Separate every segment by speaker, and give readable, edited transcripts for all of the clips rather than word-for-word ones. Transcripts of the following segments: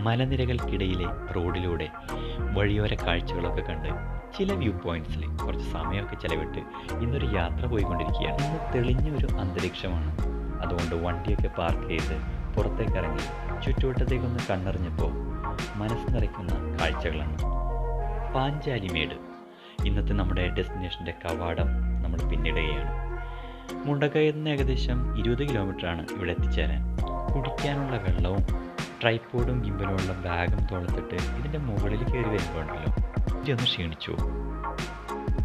Speaker 1: മലനിരകൾക്കിടയിലെ റോഡിലൂടെ വഴിയോര കാഴ്ചകളൊക്കെ കണ്ട് ചില വ്യൂ പോയിന്റ്സിൽ കുറച്ച് സമയമൊക്കെ ചിലവിട്ട് ഇന്നൊരു യാത്ര പോയിക്കൊണ്ടിരിക്കുകയാണ്. ഇന്ന് തെളിഞ്ഞ ഒരു അന്തരീക്ഷമാണ്. അതുകൊണ്ട് വണ്ടിയൊക്കെ പാർക്ക് ചെയ്ത് പുറത്തേക്ക് ഇറങ്ങി ചുറ്റുവട്ടത്തേക്കൊന്ന് കണ്ണെറിഞ്ഞപ്പോൾ മനസ്സ് നിറയ്ക്കുന്ന കാഴ്ചകളാണ്. പാഞ്ചാലിമേട് ഇന്നത്തെ നമ്മുടെ ഡെസ്റ്റിനേഷൻ്റെ കവാടം നമ്മൾ പിന്നിടുകയാണ്. മുണ്ടക്കയിൽ നിന്ന് ഏകദേശം 20 കിലോമീറ്ററാണ് ഇവിടെ എത്തിച്ചേരാൻ. കുടിക്കാനുള്ള വെള്ളവും ട്രൈപ്പോഡും ഗിംബലുമുള്ള ബാഗും തോളത്തിട്ട് ഇതിൻ്റെ മുകളിൽ കയറി വരുമ്പോഴല്ലോ ഇതൊന്ന് ക്ഷീണിച്ചു.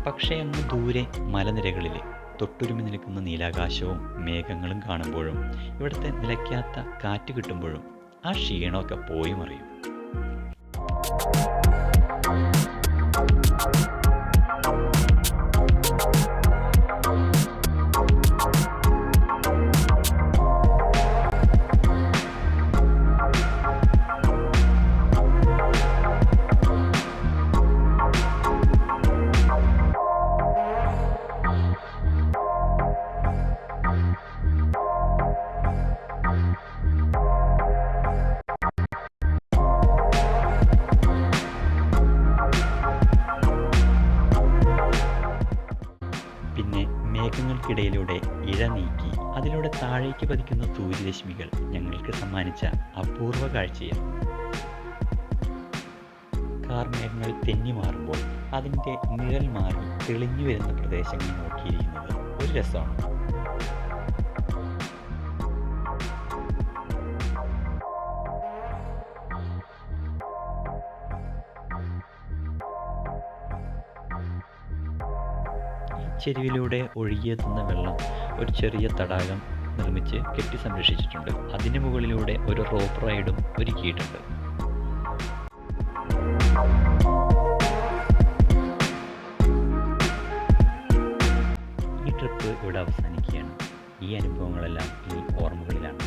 Speaker 1: പക്ഷേ അങ്ങ് ദൂരെ മലനിരകളിൽ തൊട്ടുരുമി നിൽക്കുന്ന നീലാകാശവും മേഘങ്ങളും കാണുമ്പോഴും ഇവിടുത്തെ നിലയ്ക്കാത്ത കാറ്റ് കിട്ടുമ്പോഴും ആ ക്ഷീണമൊക്കെ പോയി മറിയും. പിന്നെ മേഘങ്ങൾക്കിടയിലൂടെ ഇഴ നീക്കി അതിലൂടെ താഴേക്ക് പതിക്കുന്ന സൂര്യരശ്മികൾ ഞങ്ങൾക്ക് സമ്മാനിച്ച അപൂർവ കാഴ്ചയാണ്. കാർമേഘങ്ങൾ തെന്നി മാറുമ്പോൾ അതിൻ്റെ നിഴൽ മാറി തെളിഞ്ഞു വരുന്ന പ്രദേശങ്ങൾ നോക്കിയിരിക്കുന്നത് ഒരു രസമാണ്. ചെരുവിലൂടെ ഒഴുകിയെത്തുന്ന വെള്ളം ഒരു ചെറിയ തടാകം നിർമ്മിച്ച് കെട്ടി സംരക്ഷിച്ചിട്ടുണ്ട്. അതിന് മുകളിലൂടെ ഒരു റോപ്പ് റൈഡും ഒരുക്കിയിട്ടുണ്ട്. ഈ ട്രിപ്പ് ഇവിടെ അവസാനിക്കുകയാണ്. ഈ അനുഭവങ്ങളെല്ലാം ഈ ഓർമ്മകളിലാണ്.